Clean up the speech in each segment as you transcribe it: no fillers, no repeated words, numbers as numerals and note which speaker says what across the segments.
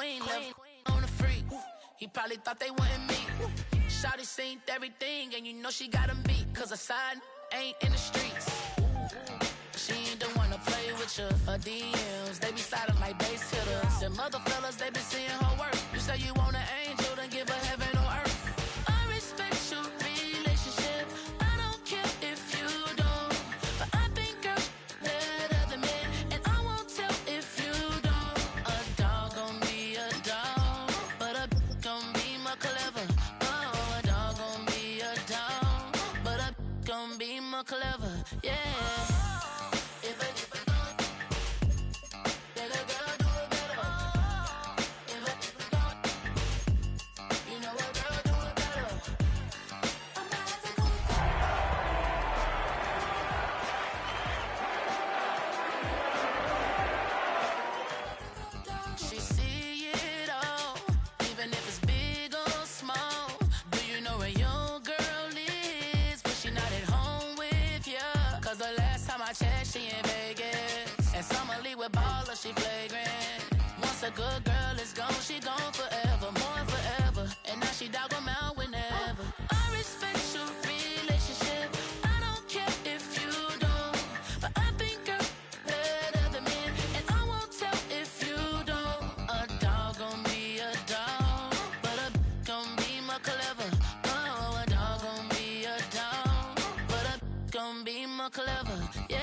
Speaker 1: queen, left on a freak. He probably thought they wouldn't meet. Shawty seen everything, and you know she got him beat. Cause her side ain't in the streets. She ain't the one to play with you. Her DMs, they be sliding like base hitters. Them other fellas, they been seeing her work. You say you want an angel, then give her heaven on earth. I respect your relationship. I don't care if you don't. But I think girls better than men. And I won't tell if you don't. A dog gon' be a dog, but a gon' be more clever. Oh, a dog gon' be a dog, but a gon' be more clever. Yeah. She in Vegas, and summer leave with baller, she flagrant. Once a good girl is gone, she gone forever, more forever. And now she dog 'em out whenever. I respect your relationship. I don't care if you don't, but I think girls better than men, and I won't tell if you don't. A dog gon' be a dog, but a gon' be more clever. Oh, a dog gon' be a dog, but a gon' be more clever. Yeah.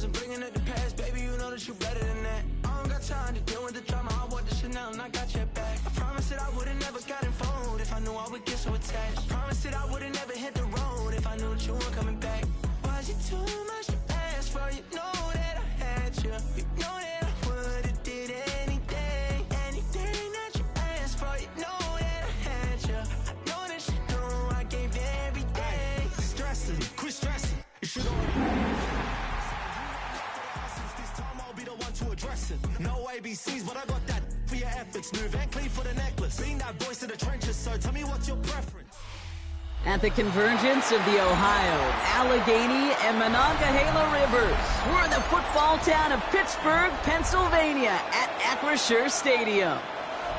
Speaker 2: And bringing up the past, baby, you know that you better than that. I don't got time to deal with the drama. I want the Chanel and I got your back. I promise that I would've never got involved if I knew I would get so attached. I promise that I would've never hit the road if I knew that you weren't coming back. Was it too much to ask for? You know that I had you. You know that I would've did anything, anything that you asked for. You know that I had you. I know that you know I gave everything.
Speaker 3: Stressing, quit stressing. You should no ABCs, but I got that for your efforts. New Van Cleef for the necklace. Being that voice of the trenches, so tell me what's your preference?
Speaker 4: At the convergence of the Ohio, Allegheny, and Monongahela rivers, we're in the football town of Pittsburgh, Pennsylvania, at Acrisure Stadium.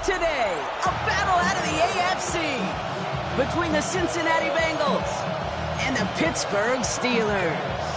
Speaker 4: Today, a battle out of the AFC between the Cincinnati Bengals and the Pittsburgh Steelers.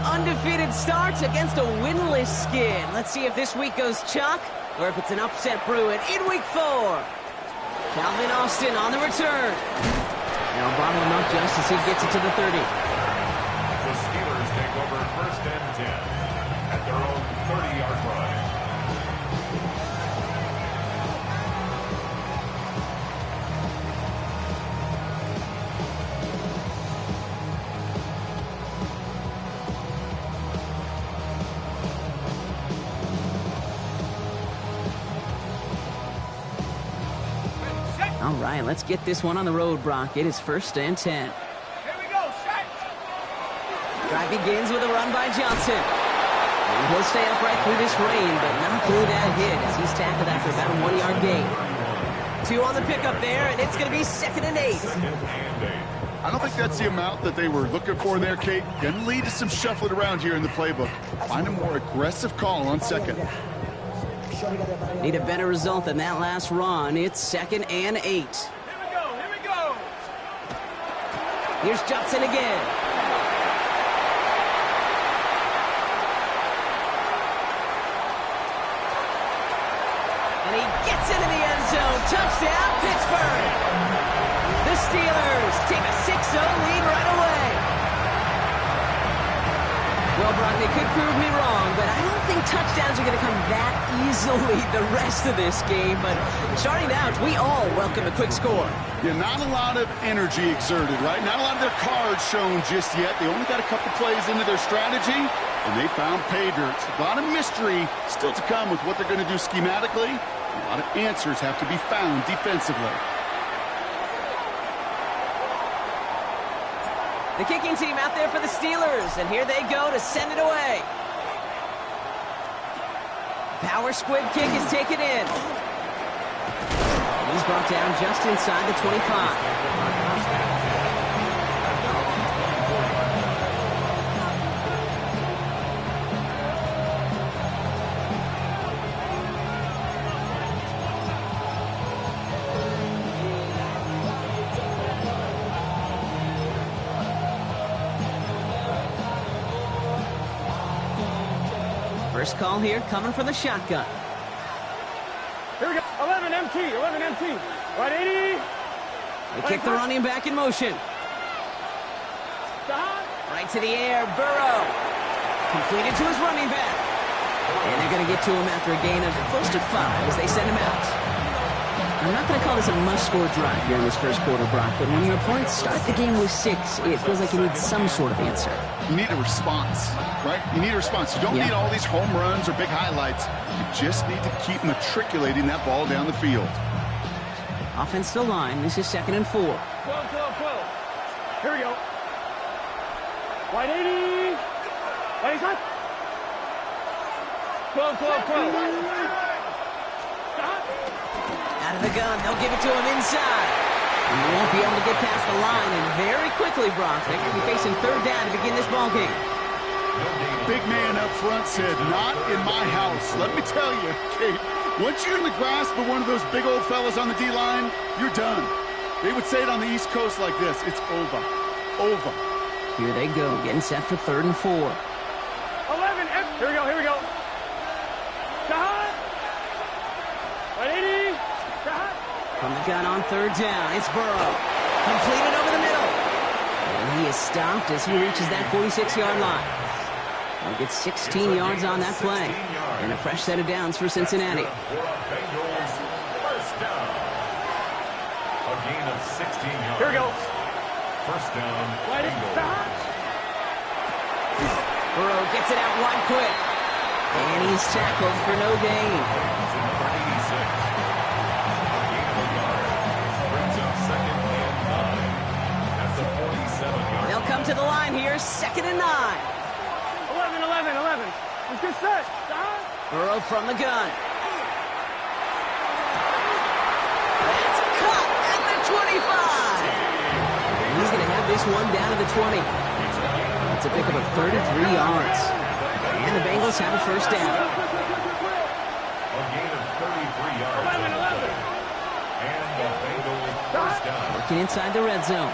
Speaker 4: Undefeated start against a winless Skid. Let's see if this week goes chalk or if it's an upset brewing in week 4. Calvin Austin on the return. Now bottle him up just as he gets it to the 30.
Speaker 5: The Steelers take over 1st and 10 at their own 30-yard line.
Speaker 4: All right, let's get this one on the road, Brock. It is 1st and 10.
Speaker 6: Here we go, set.
Speaker 4: Drive begins with a run by Johnson. And he'll stay upright through this rain, but not through that hit as he's tackled after about a 1-yard gain. 2 on the pickup there, and it's going to be 2nd and 8.
Speaker 7: I don't think that's the amount that they were looking for there, Kate. Going to lead to some shuffling around here in the playbook. Find a more aggressive call on 2nd.
Speaker 4: Need a better result than that last run. It's 2nd and 8.
Speaker 6: Here we go, here we go.
Speaker 4: Here's Johnson again. into the end zone. Touchdown, Pittsburgh. The Steelers take a 6-0 lead right away. Well, Brock, they could prove me wrong, but I don't think touchdowns are going to come that easily the rest of this game. But starting out, we all welcome a quick score.
Speaker 7: Yeah, not a lot of energy exerted, right? Not a lot of their cards shown just yet. They only got a couple plays into their strategy, and they found pay dirt. A lot of mystery still to come with what they're going to do schematically. A lot of answers have to be found defensively.
Speaker 4: The kicking team out there for the Steelers, and here they go to send it away. Power squid kick is taken in. And he's brought down just inside the 25. First call here coming from the shotgun.
Speaker 6: Here we go. 11 MT. 11 MT. Right 80.
Speaker 4: They kick the running back in motion. Right to the air. Burrow. Completed to his running back. And they're going to get to him after a gain of close to 5 as they send him out. I'm not going to call this a must-score drive here in this first quarter, Brock, but when your opponents start the game with 6, it feels like you need some sort of answer.
Speaker 7: You need a response, right? You need a response. You don't need all these home runs or big highlights. You just need to keep matriculating that ball down the field.
Speaker 4: Offense to line. This is 2nd and 4.
Speaker 6: 12, 12, 12. Here we go. Right 80. Right inside. 12, 12, 12.
Speaker 4: Out of the gun. They'll give it to him inside. And they won't be able to get past the line. And very quickly, Brock, they're going to be facing 3rd down to begin this ballgame.
Speaker 7: Big man up front said, not in my house. Let me tell you, Kate, once you're in the grasp of one of those big old fellas on the D-line, you're done. They would say it on the East Coast like this. It's over. Over.
Speaker 4: Here they go, getting set for 3rd and 4.
Speaker 6: 11 F. Here we go. Here we go. Shot. Right 80. Shot.
Speaker 4: From the gun on 3rd down, it's Burrow. Completed over the middle. And he is stopped as he reaches that 46-yard line. He'll get 16 yards on that play. And a fresh set of downs for Cincinnati.
Speaker 5: First down. A gain of 16 yards.
Speaker 6: Here we go.
Speaker 5: First down. Bengals.
Speaker 4: Burrow gets it out wide quick. And he's tackled for no gain. They'll come to the line here, 2nd and 9.
Speaker 6: 11, 11, 11. Let's get set.
Speaker 4: Burrow from the gun. That's cut at the 25. And he's going to have this one down to the 20. It's a pickup of 33 yards. And the Bengals have a first down.
Speaker 5: A gain of 33 yards.
Speaker 6: 11, 11.
Speaker 5: And the Bengals first down.
Speaker 4: Working inside the red zone.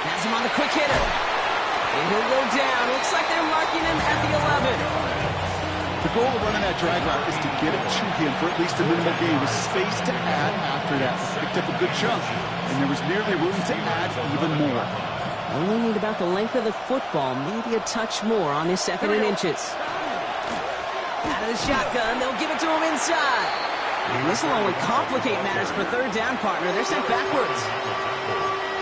Speaker 4: Has him on the quick hitter. And he'll go down. Looks like they're marking him at the 11.
Speaker 7: The goal of running that drag route is to get it to him for at least a minimal gain with space to add after that. Picked up a good chunk, and there was nearly room to add even more.
Speaker 4: Only need about the length of the football, maybe a touch more on this 2nd and inches. Out of the shotgun, they'll give it to him inside. And this will only complicate matters for 3rd down, partner. They're sent backwards.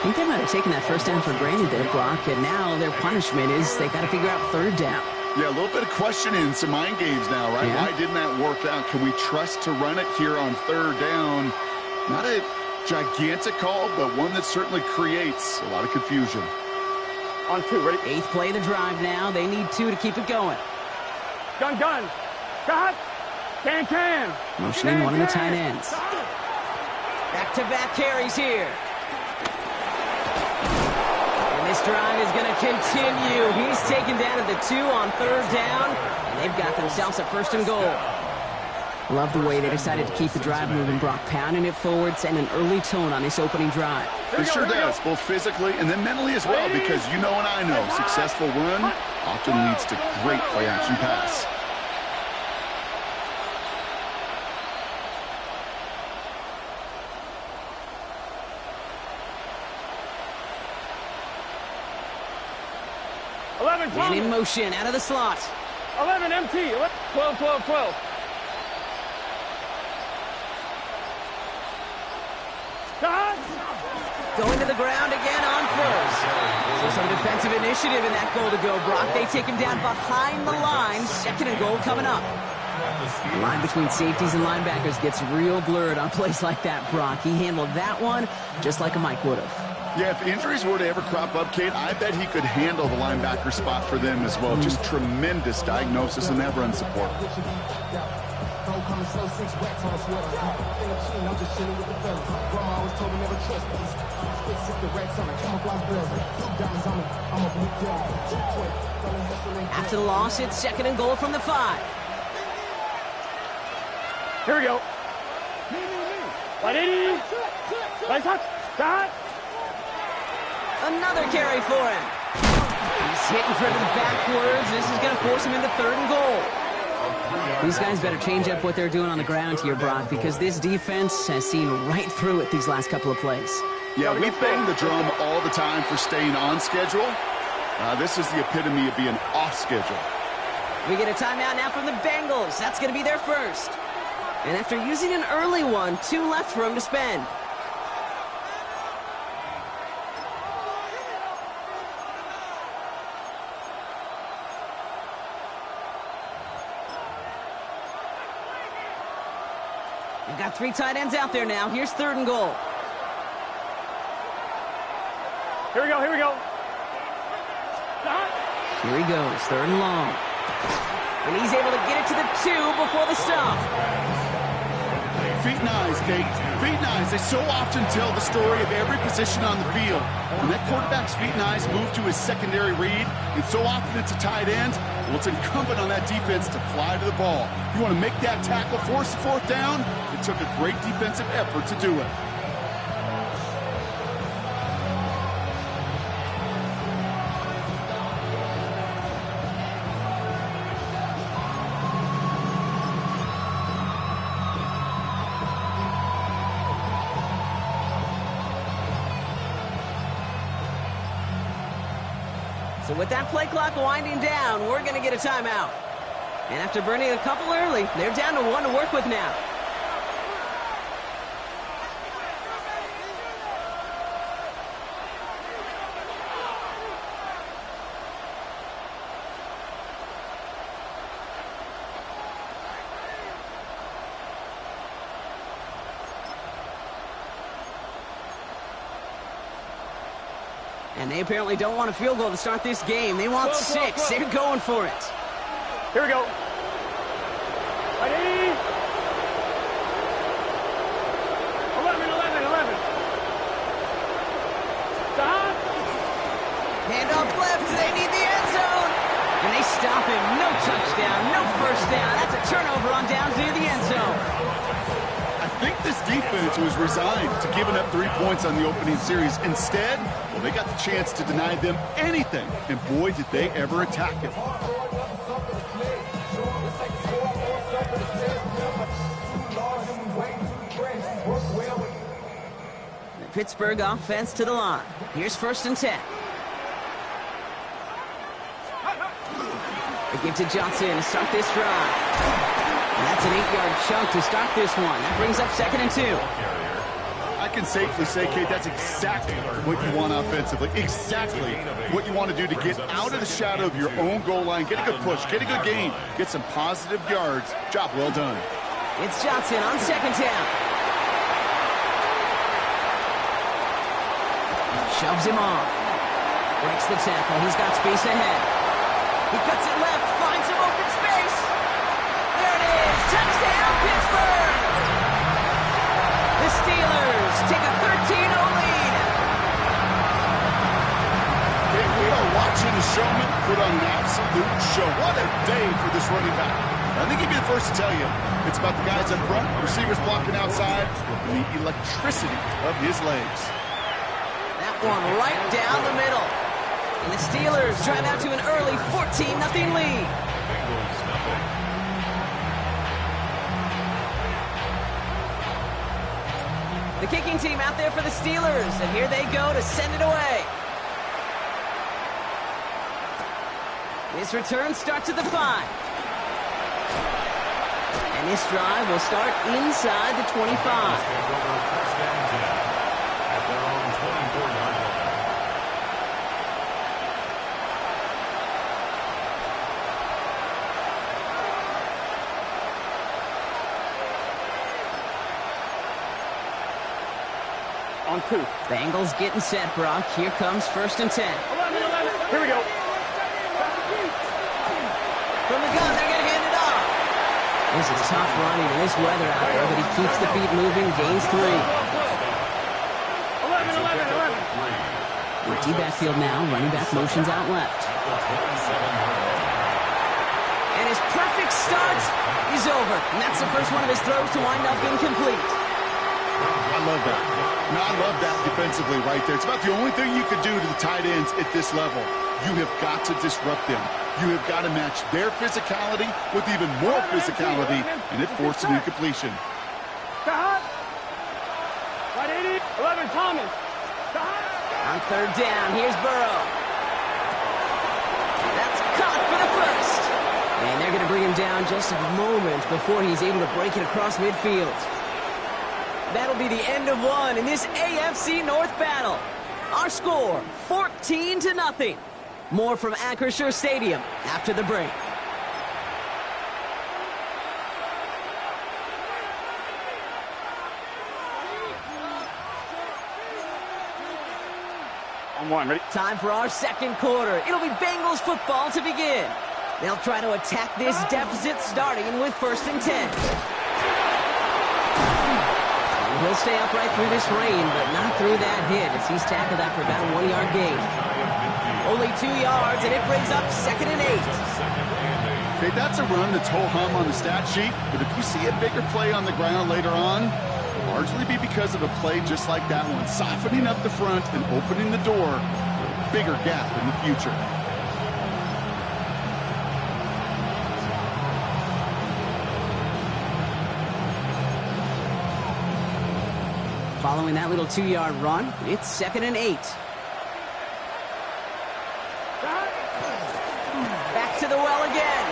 Speaker 4: I think they might have taken that first down for granted there, Brock, and now their punishment is they got to figure out 3rd down.
Speaker 7: Yeah, a little bit of questioning, some mind games now, right?
Speaker 4: Yeah.
Speaker 7: Why didn't that work out? Can we trust to run it here on 3rd down? Not a gigantic call, but one that certainly creates a lot of confusion.
Speaker 6: On 2, ready?
Speaker 4: 8th play of the drive now. They need 2 to keep it going.
Speaker 6: Gun, gun. Shot. Can.
Speaker 4: Motioning one of the tight ends. Back-to-back carries here. And this drive is going to continue. He's taken down at the 2 on 3rd down, and they've got themselves a 1st and goal. Love the way they decided to keep the drive moving, Brock, pounding it forwards and an early tone on this opening drive.
Speaker 7: It sure does, both physically and then mentally as well, because you know and I know, successful run often leads to great play-action pass.
Speaker 6: 11,
Speaker 4: And
Speaker 6: Thomas.
Speaker 4: in motion, out of the slot.
Speaker 6: 11, MT. 12, 12, 12. Shot.
Speaker 4: Going to the ground again on first. So some defensive initiative in that goal to go, Brock. They take him down behind the line. Second and goal coming up. The line between safeties and linebackers gets real blurred on plays like that, Brock. He handled that one just like a Mike would have.
Speaker 7: Yeah, if injuries were to ever crop up, Kate, I bet he could handle the linebacker spot for them as well. Just tremendous diagnosis in that run support.
Speaker 4: After the loss, it's second and goal from the 5.
Speaker 6: Here we go. 180. Right touch. Shot.
Speaker 4: Another carry for him. He's hit and driven backwards. This is going to force him into third and goal. These guys better change up what they're doing on the ground here, Brock, because this defense has seen right through it these last couple of plays.
Speaker 7: Yeah, we bang the drum all the time for staying on schedule. This is the epitome of being off schedule.
Speaker 4: We get a timeout now from the Bengals. That's going to be their first. And after using an early one, 2 left for him to spend. We've got 3 tight ends out there now. Here's third and goal.
Speaker 6: Here we go. Here we go.
Speaker 4: Here he goes, third and long. And he's able to get it to the 2 before the stop.
Speaker 7: Feet and eyes, Kate. Feet and eyes. They so often tell the story of every position on the field. When that quarterback's feet and eyes move to his secondary read, and so often it's a tight end, well, it's incumbent on that defense to fly to the ball. You want to make that tackle, force the fourth down? It took a great defensive effort to do it.
Speaker 4: So with that play clock winding down, we're going to get a timeout. And after burning a couple early, they're down to 1 to work with now. And they apparently don't want a field goal to start this game. They want 6. They're going for it.
Speaker 6: Here we go. 180. 11. Stop.
Speaker 4: Handoff left. They need the end zone. And they stop him. No touchdown. No first down. That's a turnover on downs near the end zone.
Speaker 7: I think this defense was resigned to giving up 3 points on the opening series. Instead, well, they got the chance to deny them anything. And boy, did they ever attack it.
Speaker 4: The Pittsburgh offense to the line. Here's 1st and 10. They give to Johnson to start this drive. And that's an 8-yard chunk to start this one. That brings up 2nd and 2.
Speaker 7: I can safely say, Kate, that's exactly what you want offensively. Exactly what you want to do to get out of the shadow of your own goal line, get a good push, get a good gain, get some positive yards. Job well done.
Speaker 4: It's Johnson on 2nd down. Shoves him off. Breaks the tackle. He's got space ahead. He cuts it left, finds some open space. There it is. Touchdown, Pittsburgh. The Steelers take a 13-0 lead.
Speaker 7: Okay, we are watching the showman put on an absolute show. What a day for this running back. I think he'd be the first to tell you it's about the guys up front, receivers blocking outside, and the electricity of his legs.
Speaker 4: That one right down the middle. And the Steelers drive out to an early 14-0 lead. The kicking team out there for the Steelers, and here they go to send it away. This return starts at the 5. And this drive will start inside the 25.
Speaker 5: First and 10 at their own 24-yard line.
Speaker 6: On 2.
Speaker 4: Bengals getting set, Brock. Here comes 1st and 10.
Speaker 6: 11. Here we go.
Speaker 4: From the gun, they're going to hand it off. This is tough running in this weather out there, but he keeps the feet moving, gains 3.
Speaker 6: 11.
Speaker 4: Empty backfield now, running back motions out left. And his perfect start is over. And that's the first one of his throws to wind up incomplete.
Speaker 7: I love that. No, I love that defensively right there. It's about the only thing you could do to the tight ends at this level. You have got to disrupt them. You have got to match their physicality with even more physicality, and it forced an incompletion.
Speaker 6: Right 80. 11, Thomas.
Speaker 4: On 3rd down, here's Burrow. That's caught for the first. And they're going to bring him down just a moment before he's able to break it across midfield. That'll be the end of one in this AFC North battle. Our score, 14-0. More from Acrisure Stadium after the break.
Speaker 6: On 1, ready?
Speaker 4: Time for our second quarter. It'll be Bengals football to begin. They'll try to attack this deficit starting with 1st and 10. He'll stay upright through this rain, but not through that hit as he's tackled after about a 1-yard gain. Only 2 yards, and it brings up 2nd and 8.
Speaker 7: Okay, that's a run that's ho-hum on the stat sheet, but if you see a bigger play on the ground later on, it'll largely be because of a play just like that one, softening up the front and opening the door for a bigger gap in the future.
Speaker 4: Following that little 2-yard run, it's 2nd and 8. Back to the well again.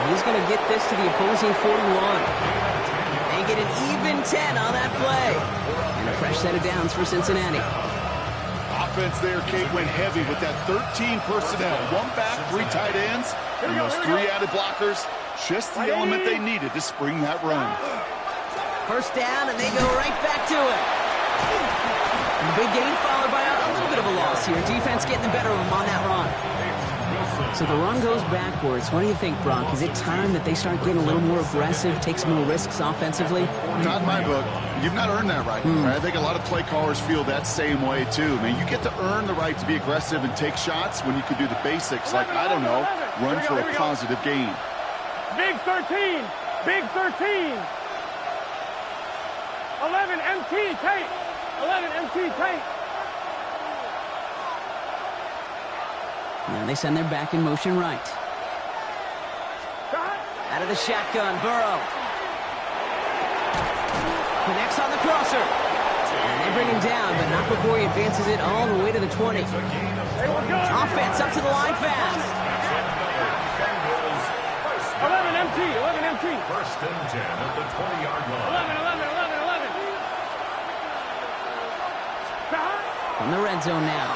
Speaker 4: He's going to get this to the opposing 41. They get an even 10 on that play. And a fresh set of downs for Cincinnati.
Speaker 7: Offense there, Kate, went heavy with that 13 personnel. 1 back, 3 tight ends, and those 3 added blockers. Just the element they needed to spring that run.
Speaker 4: 1st down, and they go right back to it. And the big gain followed by a little bit of a loss here. Defense getting the better of them on that run. So the run goes backwards. What do you think, Brock? Is it time that they start getting a little more aggressive, take some more risks offensively?
Speaker 7: Not in my book. You've not earned that right. I think a lot of play callers feel that same way, too. I mean, you get to earn the right to be aggressive and take shots when you can do the basics, like, I don't know, run for a positive gain.
Speaker 6: Big 13. Big 13. 11 MT Tate. 11 MT Tate.
Speaker 4: Now they send their back in motion right. Out of the shotgun, Burrow. Connects on the crosser. And they bring him down, but not before he advances it all the way to the 20. Offense up to the line fast.
Speaker 6: 11 MT. 11 MT.
Speaker 5: 1st and 10 at the 20-yard line.
Speaker 6: 11.
Speaker 4: From the red zone now.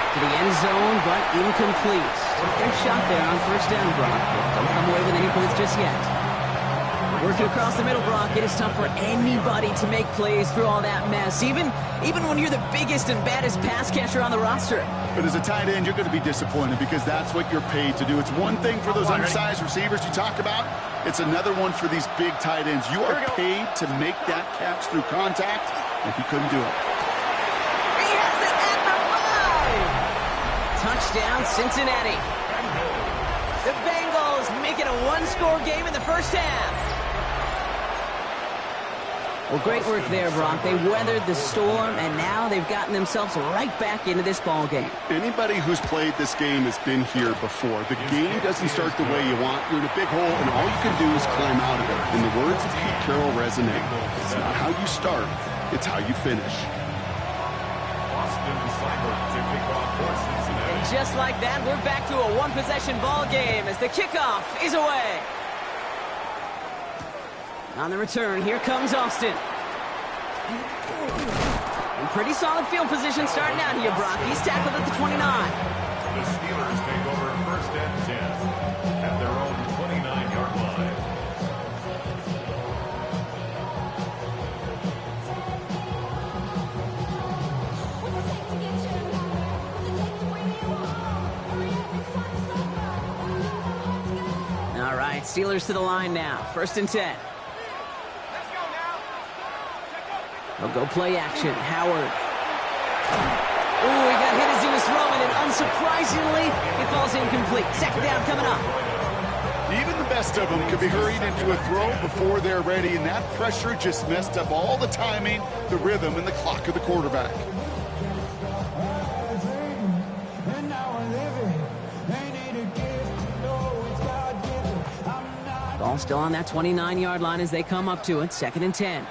Speaker 4: To the end zone, but incomplete. Their shot there on 1st down, Brock. Don't come away with any points just yet. Working across the middle, Brock, it is tough for anybody to make plays through all that mess, even when you're the biggest and baddest pass catcher on the roster.
Speaker 7: But as a tight end, you're going to be disappointed because that's what you're paid to do. It's one thing for those undersized receivers you talk about. It's another one for these big tight ends. You are paid to make that catch through contact, and he couldn't do it.
Speaker 4: He has it at the 5! Touchdown, Cincinnati. The Bengals make it a 1-score game in the first half. Well, great work there, Brock. They weathered the storm, and now they've gotten themselves right back into this ball game.
Speaker 7: Anybody who's played this game has been here before. The game doesn't start the way you want. You're in a big hole, and all you can do is climb out of it. And the words of Pete Carroll resonate. It's not how you start, it's how you finish.
Speaker 5: Austin Seibert to kick off for Cincinnati.
Speaker 4: just like that, we're back to a one-possession ball game as the kickoff is away. On the return, here comes Austin. In pretty solid field position starting out here, Brock. He's tackled at the 29.
Speaker 5: The Steelers take over first and 10 at their own 29-yard line.
Speaker 4: All right, Steelers to the line now. First and 10. They'll go play action. Howard. Oh, he got hit as he was throwing, and unsurprisingly, it falls incomplete. Second down coming up.
Speaker 7: Even the best of them could be hurried into a throw before they're ready, and that pressure just messed up all the timing, the rhythm, and the clock of the quarterback.
Speaker 4: Ball still on that 29-yard line as they come up to it. Second and 10.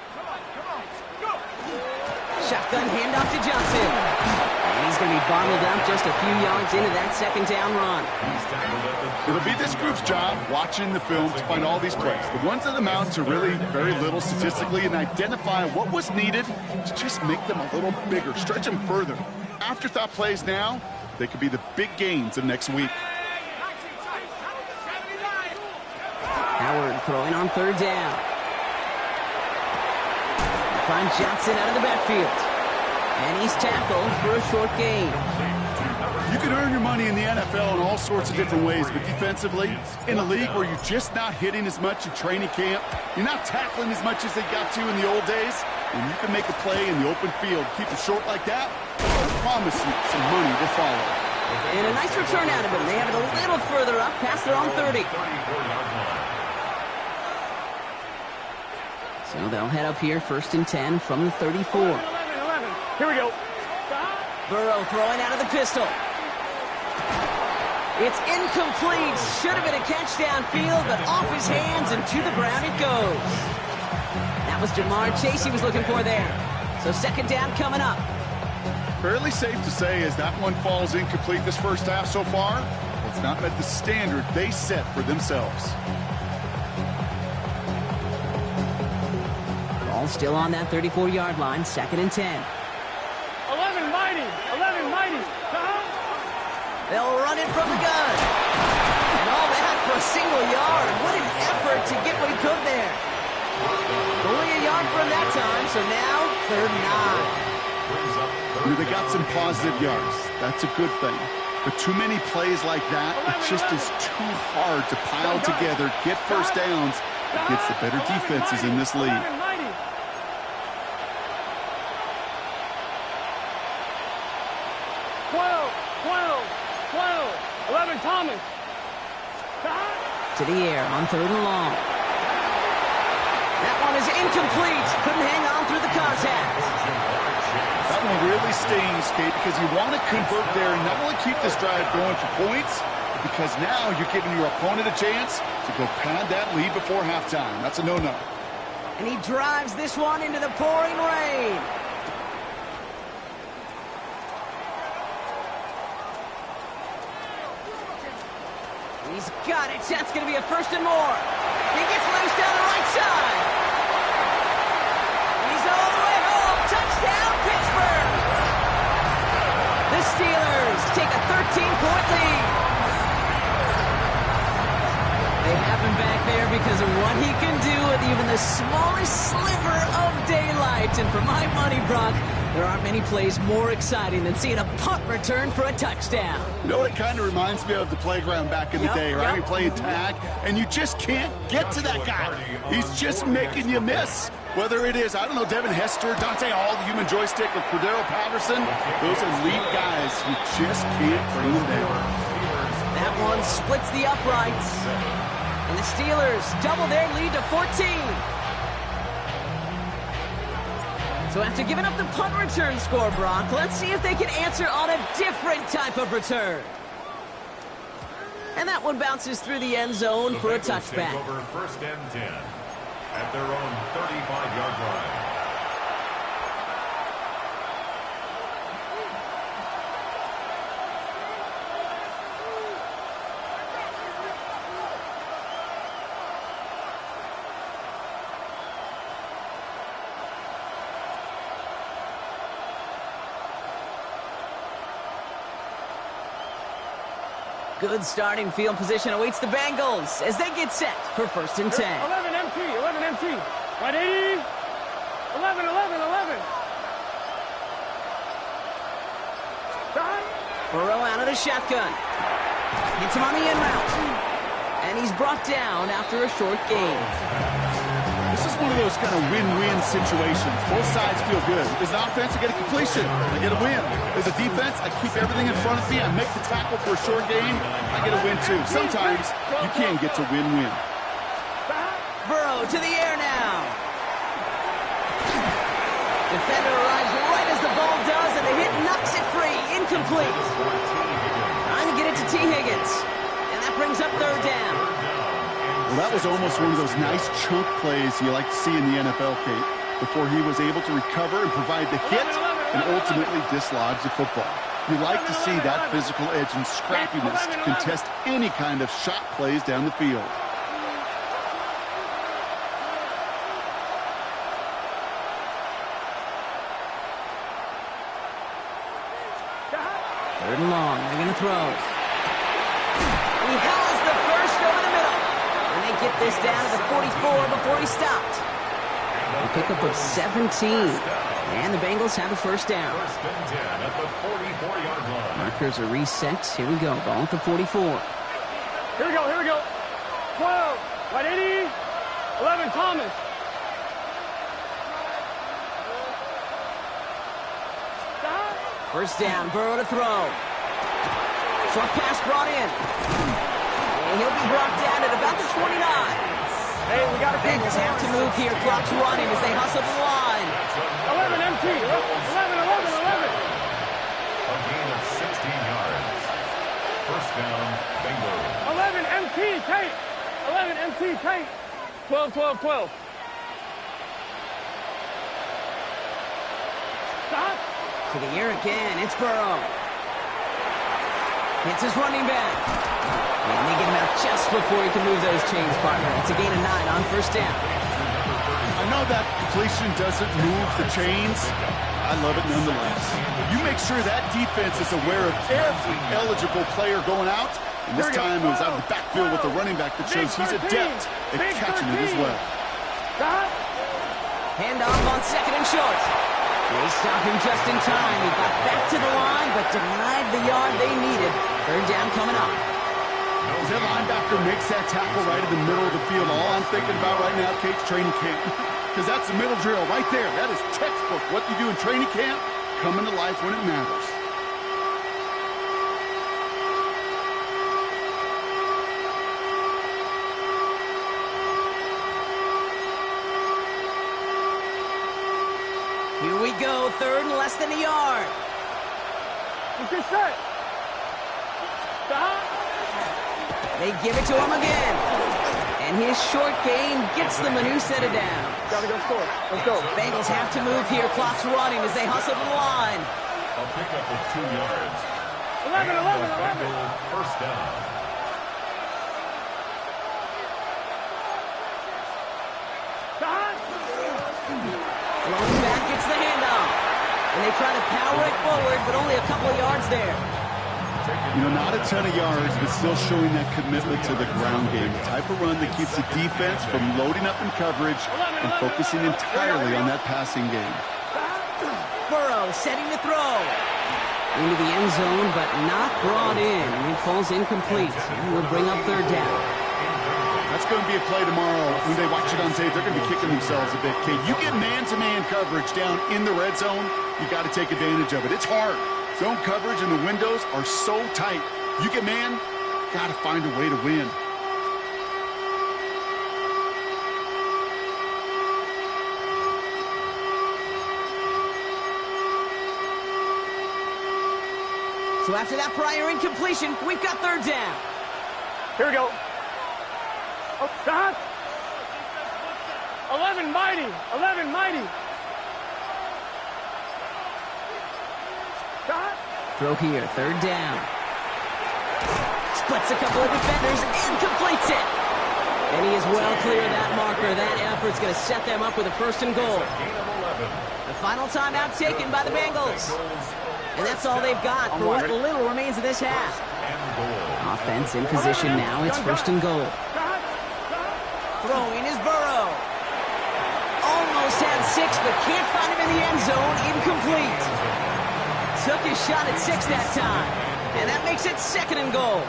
Speaker 4: Shotgun handoff to Johnson. And he's going to be bottled up just a few yards into that second down run.
Speaker 7: It'll be this group's job watching the film to find all these plays. The ones that amount to really very little statistically, and identify what was needed to just make them a little bigger, stretch them further. Afterthought plays now, they could be the big gains of next week.
Speaker 4: Howard throwing on third down. Find Johnson out of the backfield. And he's tackled for a short gain.
Speaker 7: You can earn your money in the NFL in all sorts of different ways, but defensively, in a league where you're just not hitting as much in training camp, you're not tackling as much as they got to in the old days, and you can make a play in the open field, keep it short like that, I promise you some money will follow.
Speaker 4: And a nice return out of him. They have it a little further up, past their own 30. So they'll head up here, first and 10 from the 34.
Speaker 6: 11. Here we go.
Speaker 4: Burrow throwing out of the pistol. It's incomplete. Should have been a catch downfield, but off his hands and to the ground it goes. That was Jamar Chase he was looking for there. So second down coming up.
Speaker 7: Fairly safe to say as that one falls incomplete this first half so far, it's not met the standard they set for themselves.
Speaker 4: Ball still on that 34-yard line, second and 10.
Speaker 6: 11 mighty.
Speaker 4: They'll run it from the gun. And all that for a single yard. What an effort to get what he could there. Only a yard from that time, so now third and 9.
Speaker 7: They got some positive yards. That's a good thing. But too many plays like that, it just is too hard to pile together, get first downs against the better defenses in this league.
Speaker 6: 11 Thomas.
Speaker 4: To the air on third and long. That one is incomplete. Couldn't hang on through the contact.
Speaker 7: That one really stings, Kate, because you want to convert there and not only keep this drive going for points, but because now you're giving your opponent a chance to go pad that lead before halftime. That's a no-no.
Speaker 4: And he drives this one into the pouring rain. He's got it. That's going to be a first and more. He gets loose down the right side. He's all the way home. Touchdown, Pittsburgh. The Steelers take a 13-point lead. They have him back there because of what he can do with even the smallest sliver of daylight. And for my money, Brock, there aren't many plays more exciting than seeing a punt return for a touchdown.
Speaker 7: You know, it kind of reminds me of the playground back in the day, right? You're playing tag, and you just can't get to that guy. He's just making you miss. Whether it is, I don't know, Devin Hester, Dante Hall, the human joystick, or Cordero Patterson, those elite guys who just can't bring them down.
Speaker 4: That one splits the uprights. And the Steelers double their lead to 14. So after giving up the punt return score, Brock, let's see if they can answer on a different type of return. And that one bounces through the end zone for a touchback.
Speaker 5: Take over first and 10 at their own 35-yard line.
Speaker 4: Good starting field position awaits the Bengals as they get set for 1st and 10.
Speaker 6: 11 MT, 11 MT. Right 80. 11, 11, 11. Shot.
Speaker 4: Burrow out of the shotgun. Hits him on the in route. And he's brought down after a short gain.
Speaker 7: This is one of those kind of win-win situations. Both sides feel good. As an offense, I get a completion. I get a win. As a defense, I keep everything in front of me. I make the tackle for a short gain. I get a win, too. Sometimes you can get to win-win.
Speaker 4: Burrow to the air now. Defender arrives right as the ball does, and the hit knocks it free. Incomplete. Trying to get it to T. Higgins. And that brings up 3rd down.
Speaker 7: Well, that was almost one of those nice chunk plays you like to see in the NFL, Kate, before he was able to recover and provide the hit and ultimately dislodge the football. You like to see that physical edge and scrappiness to contest any kind of shot plays down the field.
Speaker 4: Third and long. They're going to throw. He has the first over the middle. And they get this down to the 44 before he stopped. A pickup of 17. And the Bengals have a 1st down.
Speaker 5: 1st and 10 at the 44-yard line.
Speaker 4: Markers are reset. Here we go. Ball at the 44.
Speaker 6: Here we go, here we go. 12. Right 80. 11 Thomas. Stop.
Speaker 4: 1st down. Burrow to throw. Short pass brought in. And he'll be brought down at about the 29.
Speaker 6: Hey, we got to keep
Speaker 4: Bengals have to move here. Clock's running as they hustle to the line.
Speaker 6: 11 MT. 11, 11, 11.
Speaker 5: A gain of 16 yards. 1st down, Bengals.
Speaker 6: 11 MT, Tate. 11 MT, Tate. 12, 12, 12. Stop.
Speaker 4: To the air again. It's Burrow. It's his running back. And they get him out just before he can move those chains, partner. It's a gain of 9 on 1st down.
Speaker 7: I know that completion doesn't move the chains. I love it nonetheless. You make sure that defense is aware of every eligible player going out. And this time it was out of the backfield with the running back that shows he's adept at catching it as well.
Speaker 6: Stop.
Speaker 4: Handoff on 2nd and short. They stop him just in time. He got back to the line, but denied the yard they needed. 3rd down coming up.
Speaker 7: As that linebacker makes that tackle right in the middle of the field, all I'm thinking about right now, Kate's training camp. Because that's the middle drill right there. That is textbook. What you do in training camp, coming to life when it matters.
Speaker 4: Here we go. 3rd and less than a yard.
Speaker 6: Get set. Stop.
Speaker 4: They give it to him again. And his short gain gets them a new set of downs.
Speaker 6: Gotta go score. Let's go.
Speaker 4: Bengals have to move here. Clock's running as they hustle to the line.
Speaker 5: A pickup of 2 yards.
Speaker 6: 11, 11, 11.
Speaker 5: Bengals 1st down.
Speaker 6: Stop.
Speaker 4: Rolling back gets the handoff. And they try to power it forward, but only a couple of yards there.
Speaker 7: You know, not a ton of yards, but still showing that commitment to the ground game. The type of run that keeps the defense from loading up in coverage and focusing entirely on that passing game.
Speaker 4: Burrow setting to throw. Into the end zone, but not brought in. It falls incomplete. And will bring up 3rd down.
Speaker 7: That's going to be a play tomorrow. When they watch it on tape, they're going to be kicking themselves a bit, Kate. You get man-to-man coverage down in the red zone, you got to take advantage of it. It's hard. Zone coverage and the windows are so tight. You get man, got to find a way to win.
Speaker 4: So after that prior incompletion, we've got 3rd down.
Speaker 6: Here we go. Oh, stop. 11 mighty. 11 mighty. Stop.
Speaker 4: Throw here, 3rd down. Splits a couple of defenders and completes it. And he is well clear of that marker. That effort's going to set them up with a 1st and goal. The final timeout taken by the Bengals. And that's all they've got for what little remains of this half. offense in position now. It's first and goal. Throwing is Burrow. Almost had 6, but can't find him in the end zone. Incomplete. Took his shot at 6 that time. And that makes it second and goal.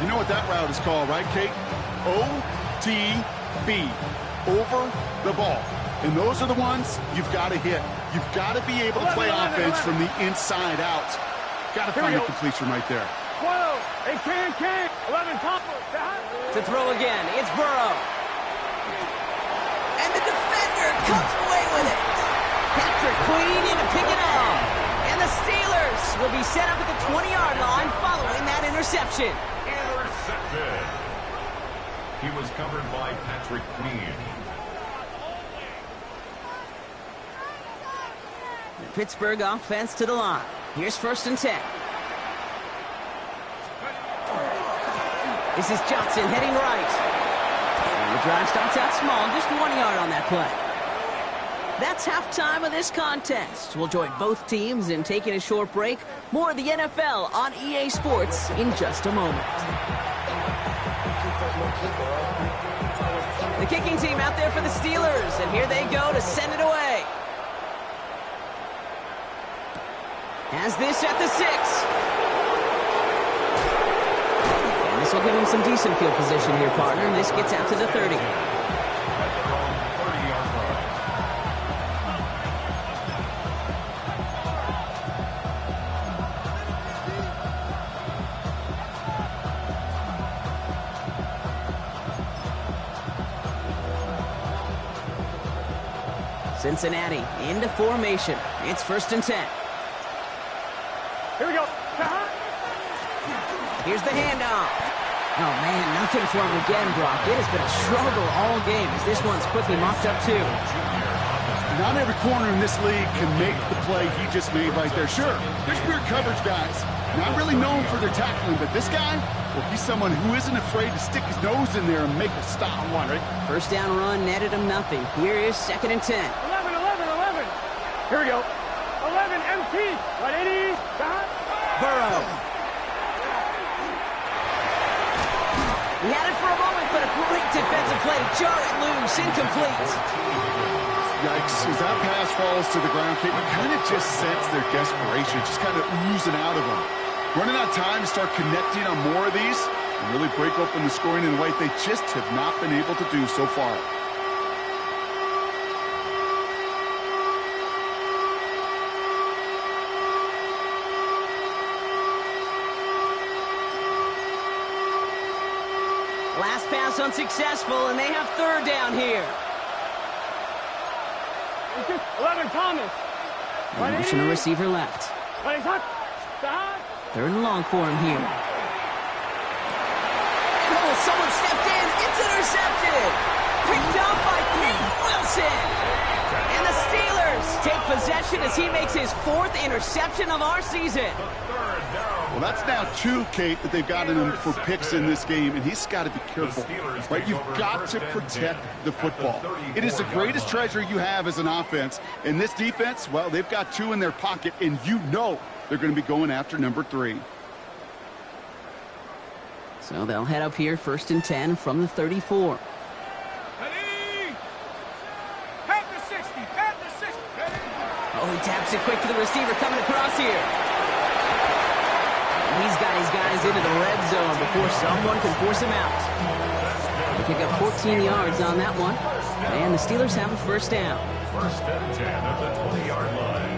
Speaker 7: You know what that route is called, right, Kate? OTB. Over the ball. And those are the ones you've got to hit. You've got to be able to play offense from the inside out. Got to find a completion right there.
Speaker 6: 12, NcUnc, 11,
Speaker 4: to throw again, it's Burrow. And the defender comes away with it. Patrick Queen in to pick it up. And the Steelers will be set up at the 20-yard line following that interception.
Speaker 5: Intercepted. He was covered by Patrick Queen.
Speaker 4: The Pittsburgh offense to the line. Here's first and 10. This is Johnson heading right. And the drive starts out small, just 1 yard on that play. That's halftime of this contest. We'll join both teams in taking a short break. More of the NFL on EA Sports in just a moment. The kicking team out there for the Steelers, and here they go to send it away. Has this at the 6. And this will give him some decent field position here, partner. And this gets out to the 30. Cincinnati into formation. It's first and 10.
Speaker 6: Here we go.
Speaker 4: Here's the handoff. Oh, man, nothing for him again, Brock. It has been a struggle all game as this one's quickly mopped up, too.
Speaker 7: Not every corner in this league can make the play he just made right there. Sure, there's weird coverage guys. Not really known for their tackling, but this guy, well, he's someone who isn't afraid to stick his nose in there and make a stop.
Speaker 4: First down run netted him nothing. Here is second and 10.
Speaker 6: 11. Here we go. 11 MT. 180.
Speaker 4: Burrow. He had it for a moment, but a great defensive play to jar it loose. Incomplete.
Speaker 7: Yikes. As that pass falls to the ground, Kate, you kind of just sense their desperation, just kind of oozing out of them. Running out of time to start connecting on more of these and really break open the scoring in a way they just have not been able to do so far.
Speaker 4: Last pass unsuccessful, and they have third down here.
Speaker 6: 11 Thomas.
Speaker 4: And motion a receiver left. Third and long for him here. Oh, someone stepped in. It's intercepted. Picked up by Peyton Wilson. And the Steelers take possession as he makes his 4th interception of our season.
Speaker 7: Well, that's now 2, Kate, that they've gotten him for picks in this game, and he's got to be careful. Right? You've got to protect the football. It is the greatest treasure you have as an offense. And this defense, well, they've got 2 in their pocket, and you know they're going to be going after number 3.
Speaker 4: So they'll head up here, first and 10 from the 34. Oh, he taps it quick to the receiver coming across here. He's got his guys into the red zone before someone can force him out. They pick up 14 yards on that one. And the Steelers have a first down.
Speaker 5: First and 10 at the 20-yard line.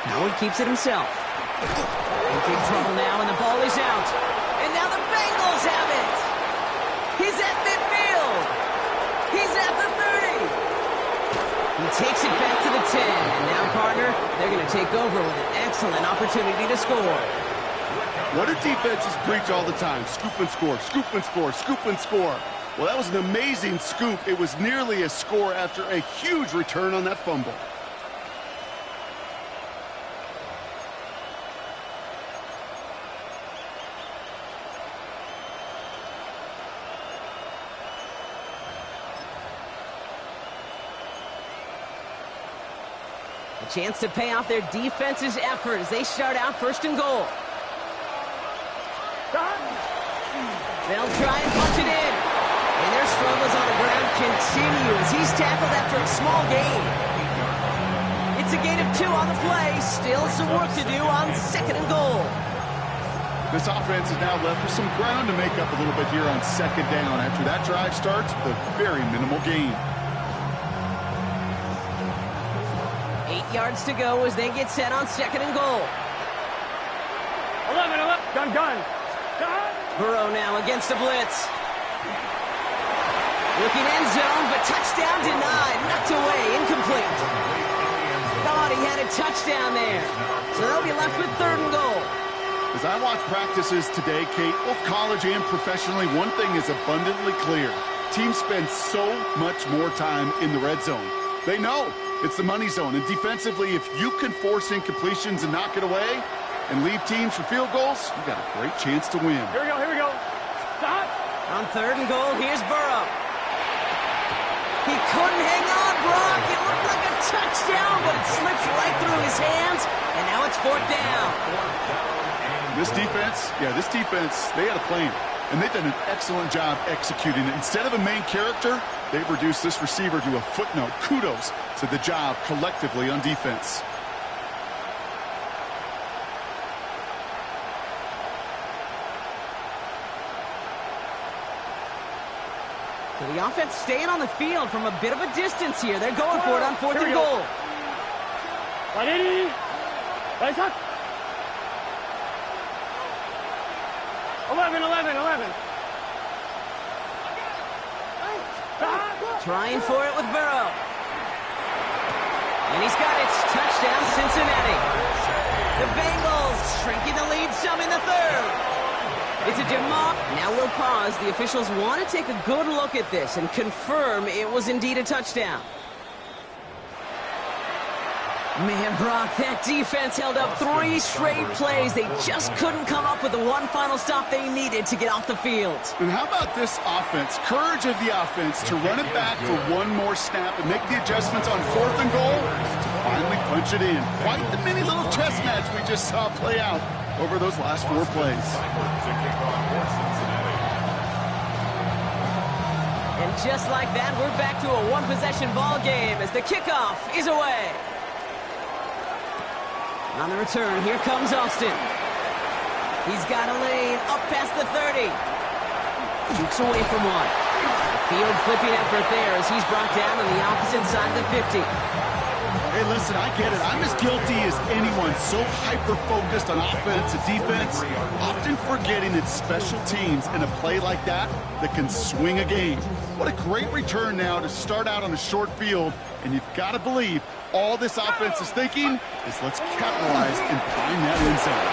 Speaker 4: Howard keeps it himself. In big trouble now, and the ball is out. And now the Bengals have it. He's at midfield. He's at the 30. He takes it back to the 10. And now, partner, they're going to take over with an excellent opportunity to score.
Speaker 7: What do defenses preach all the time? Scoop and score, scoop and score, scoop and score. Well, that was an amazing scoop. It was nearly a score after a huge return on that fumble.
Speaker 4: A chance to pay off their defense's effort as they start out 1st and goal. They'll try and punch it in. And their struggles on the ground continue as he's tackled after a small gain. It's a gain of 2 on the play. Still some work to do on 2nd and goal.
Speaker 7: This offense is now left with some ground to make up a little bit here on 2nd down after that drive starts with a very minimal gain.
Speaker 4: 8 yards to go as they get set on 2nd and goal.
Speaker 6: 11, gun.
Speaker 4: Burrow now against the blitz. Looking end zone, but touchdown denied. Knocked away, incomplete. Thought he had a touchdown there. So they'll be left with 3rd and goal.
Speaker 7: As I watch practices today, Kate, both college and professionally, one thing is abundantly clear. Teams spend so much more time in the red zone. They know it's the money zone. And defensively, if you can force incompletions and knock it away and leave teams for field goals, you got a great chance to win.
Speaker 6: Here we go. Stop.
Speaker 4: On 3rd and goal, here's Burrow. He couldn't hang on, Brock. It looked like a touchdown, but it slips right through his hands, and now it's 4th down.
Speaker 7: This defense, they had a plan, and they've done an excellent job executing it. Instead of a main character, they've reduced this receiver to a footnote. Kudos to the job collectively on defense.
Speaker 4: So the offense staying on the field from a bit of a distance here. They're going for it on 4th and goal.
Speaker 6: 180. Right up. 11.
Speaker 4: Trying for it with Burrow. And he's got it. Touchdown, Cincinnati. The Bengals shrinking the lead some in the 3rd. It's a demolition. Now we'll pause. The officials want to take a good look at this and confirm it was indeed a touchdown. Man, Brock, that defense held up 3 straight plays. They just couldn't come up with the one final stop they needed to get off the field.
Speaker 7: And how about this offense? Courage of the offense to run it back for one more snap and make the adjustments on 4th and goal to finally punch it in. Quite the mini little chess match we just saw play out over those last 4 plays.
Speaker 4: And just like that, we're back to a 1-possession ball game as the kickoff is away. On the return, here comes Austin. He's got a lane up past the 30. Jukes away from one. Field flipping effort there as he's brought down on the opposite side of the 50.
Speaker 7: Hey, listen, I get it. I'm as guilty as anyone. So hyper-focused on offense and defense, often forgetting it's special teams in a play like that can swing a game. What a great return now to start out on a short field, and you've got to believe all this offense is thinking is let's capitalize and find that end zone.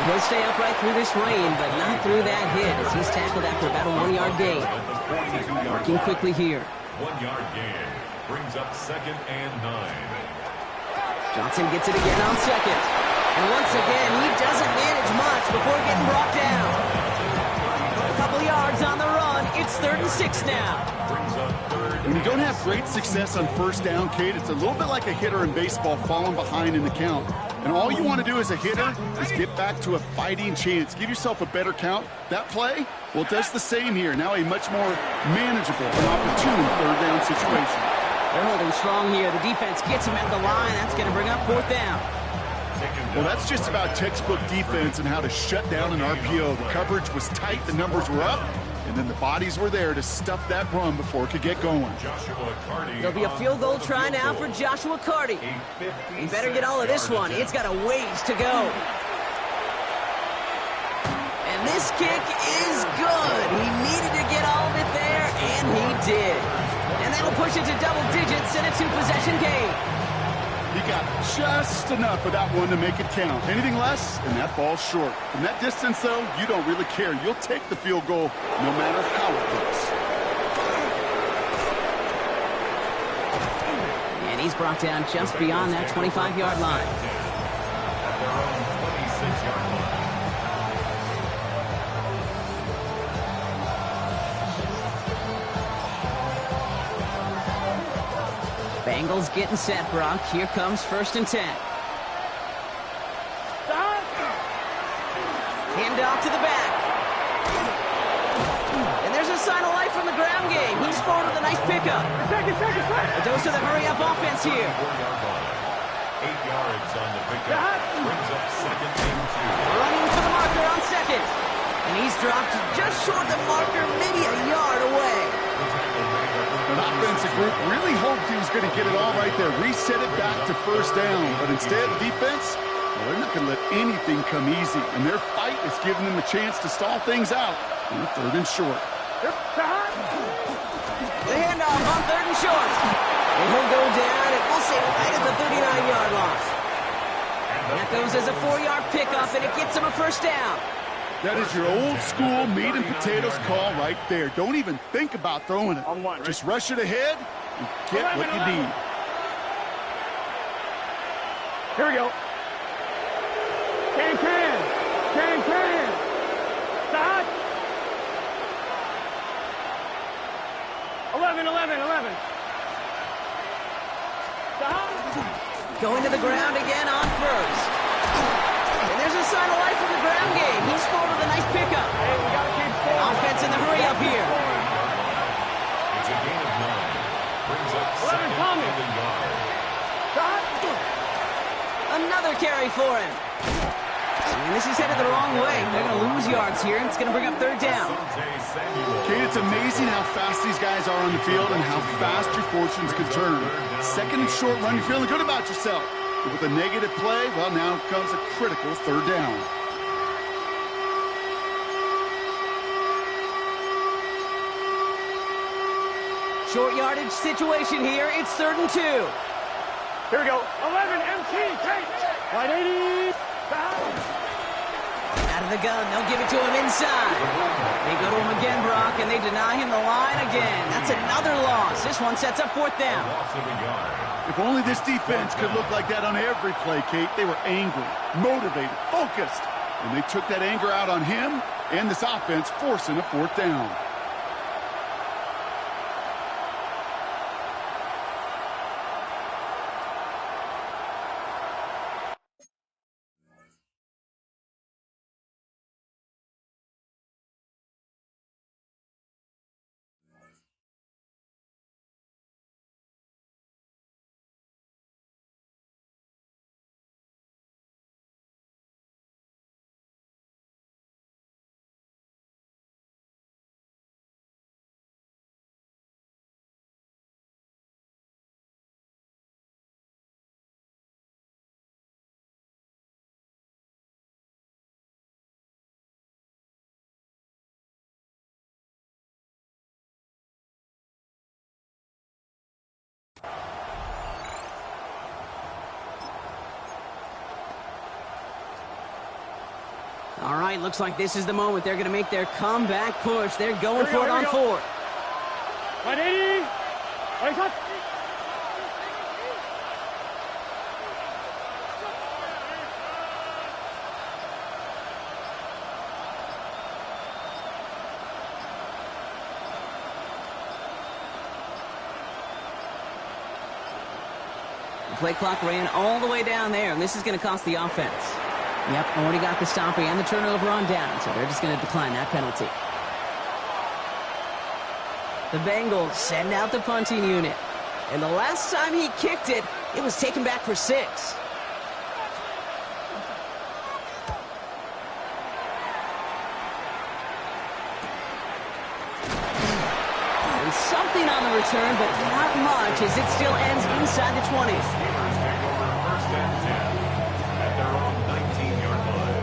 Speaker 4: He'll stay upright through this rain, but not through that hit as he's tackled after about a 1-yard gain. Working quickly here.
Speaker 5: 1-yard gain brings up 2nd and 9.
Speaker 4: Johnson gets it again on 2nd. And once again, he doesn't manage much before getting brought down. A couple yards on the run. It's 3rd and 6 now.
Speaker 7: When you don't have great success on 1st down, Kate, it's a little bit like a hitter in baseball falling behind in the count. And all you want to do as a hitter is get back to a fighting chance. Give yourself a better count. That play, well, it does the same here. Now a much more manageable and opportune 3rd down situation.
Speaker 4: They're holding strong here. The defense gets him at the line. That's going to bring up 4th down.
Speaker 7: Well, that's just about textbook defense and how to shut down an RPO. The coverage was tight. The numbers were up. And then the bodies were there to stuff that run before it could get going.
Speaker 4: There'll be a field goal try now for Joshua Carty. He better get all of this one. It's got a ways to go. And this kick is good. He needed to get all of it there, and he did. And that'll push it to double digits and a 2-possession game.
Speaker 7: He got just enough of that one to make it count. Anything less, and that falls short. From that distance, though, you don't really care. You'll take the field goal no matter how it looks.
Speaker 4: And he's brought down just beyond that 25-yard line.
Speaker 5: At their own 26-yard line.
Speaker 4: Bengals getting set, Brock. Here comes 1st and 10. Hand off to the back. And there's a sign of life from the ground game. He's forward with a nice pickup.
Speaker 6: Second.
Speaker 4: A dose of the hurry-up offense here.
Speaker 5: 8 yards on the pickup. Brings up 2nd and 2.
Speaker 4: Running for the marker on 2nd. And he's dropped just short of the marker, maybe a yard away.
Speaker 7: An offensive group really hoped he was going to get it all right there. Reset it back to 1st down. But instead, defense, well, they're not going to let anything come easy. And their fight is giving them a chance to stall things out on 3rd and short.
Speaker 4: The handoff on 3rd and short. And he'll go down, and we'll say right at the 39-yard line. That goes as a 4-yard pickup, and it gets him a 1st down.
Speaker 7: That is your old-school meat and potatoes call right there. Don't even think about throwing it. Just rush it ahead and get what you need.
Speaker 6: Here we go. Can. Stop. 11. Stop.
Speaker 4: Going to the ground again on 1st. And there's a sign of life from the ground game. He's forward with a nice pickup.
Speaker 6: Hey, we got to keep scoring.
Speaker 4: Offense in the hurry up here.
Speaker 5: It's a gain of 9. Brings up 2nd and a yard.
Speaker 6: Stop.
Speaker 4: Another carry for him. And this is headed the wrong way. They're going to lose yards here, and it's going to bring up 3rd down.
Speaker 7: Kate, it's amazing how fast these guys are on the field and how fast your fortunes can turn. 2nd and short run, you're feeling good about yourself. But with a negative play, well, now comes a critical 3rd down.
Speaker 4: Short yardage situation here. It's 3rd and 2.
Speaker 6: Here we go. 11, MT, take. Right 80.
Speaker 4: Out of the gun. They'll give it to him inside. They go to him again, Brock, and they deny him the line again. That's another loss. This one sets up 4th down.
Speaker 7: If only this defense could look like that on every play, Kate. They were angry, motivated, focused. And they took that anger out on him and this offense, forcing a 4th down.
Speaker 4: All right, looks like this is the moment. They're going to make their comeback push. They're going for it on 4th.
Speaker 6: 180. Right up.
Speaker 4: The play clock ran all the way down there, and this is going to cost the offense. Yep, already got the stop and the turnover on down, so they're just going to decline that penalty. The Bengals send out the punting unit. And the last time he kicked it, it was taken back for 6. And something on the return, but not much, as it still ends inside the 20.
Speaker 5: Steelers take over 1st and 10 at their own 19-yard line.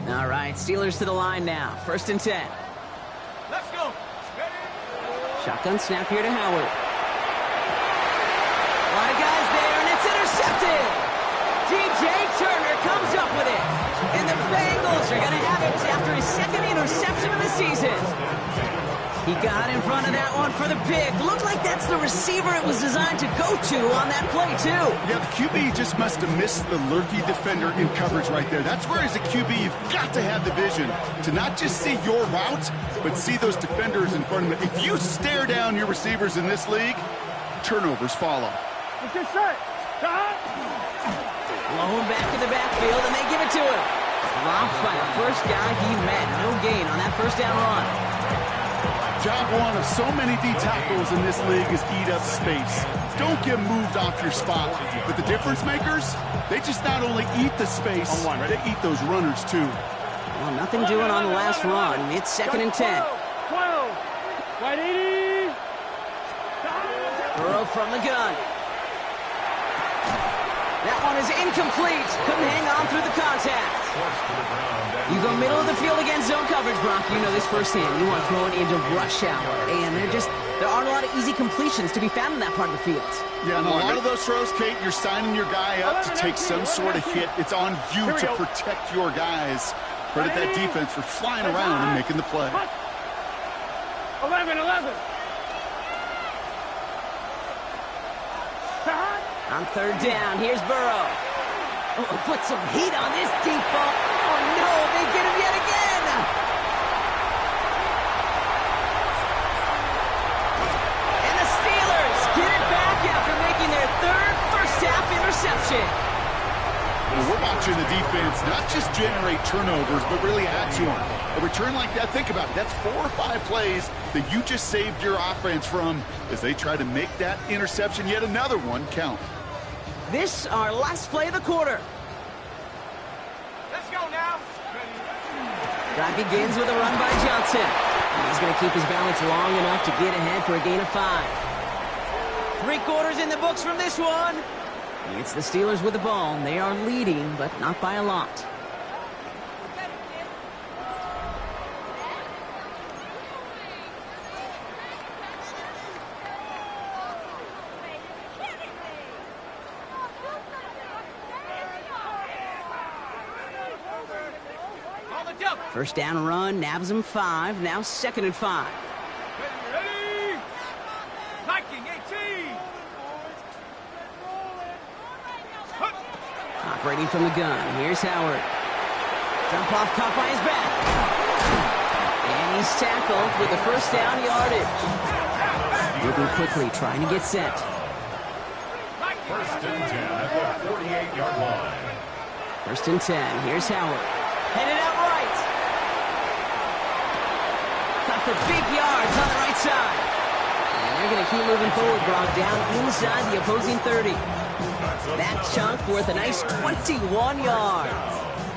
Speaker 4: All right, Steelers to the line now. 1st and 10.
Speaker 6: Let's go.
Speaker 4: Shotgun snap here to Howard. A lot of guys there, and it's intercepted. DJ Turner comes up with it. And the Bengals are going to have it after his 2nd interception of the season. He got in front of that one for the pick. Looked like that's the receiver it was designed to go to on that play, too.
Speaker 7: Yeah, the QB just must have missed the lurky defender in coverage right there. That's where, as a QB, you've got to have the vision to not just see your route, but see those defenders in front of you. If you stare down your receivers in this league, turnovers follow.
Speaker 6: It's just set.
Speaker 4: Blown back in the backfield, and they give it to him. Dropped by the first guy he met. No gain on that first down run.
Speaker 7: Job one of so many D tackles in this league is eat up space. Don't get moved off your spot. But the difference makers, they just not only eat the space, they eat those runners too.
Speaker 4: Well, nothing doing on the last run. It's 2nd and 10.
Speaker 6: 12. Right 80.
Speaker 4: Burrow from the gun. That one is incomplete. Couldn't hang on through the contact. You go middle of the field against zone coverage, Brock. You know this firsthand. You want to throw it into rush hour. And there aren't a lot of easy completions to be found in that part of the field.
Speaker 7: Yeah, and a lot of those throws, Kate, you're signing your guy up to take some sort of hit. It's on you to protect your guys. Credit that defense for flying around and making the play.
Speaker 6: 11.
Speaker 4: On 3rd down, here's Burrow. Oh, put some heat on this deep ball. Oh, no, they get him yet again. And the Steelers get it back after making their 3rd first-half interception.
Speaker 7: Well, we're watching the defense not just generate turnovers, but really add to them. A return like that, think about it. That's 4 or 5 plays that you just saved your offense from as they try to make that interception, yet another one, count.
Speaker 4: This our last play of the quarter.
Speaker 6: Let's go now.
Speaker 4: Drive begins with a run by Johnson. He's going to keep his balance long enough to get ahead for a gain of 5. 3 quarters in the books from this one. It's the Steelers with the ball. They are leading, but not by a lot. First down run, nabs him 5. Now 2nd and 5.
Speaker 6: Ready? Liking 18.
Speaker 4: Operating from the gun. Here's Howard. Dump off, caught by his back. And he's tackled with the first down yardage. Moving quickly, trying to get set.
Speaker 5: 1st and 10 at the 48-yard line.
Speaker 4: 1st and 10. Here's Howard. Headed out right. Cut for big yards on the right side. And they're going to keep moving forward, Brock, down inside the opposing 30. That chunk worth a nice 21 yards.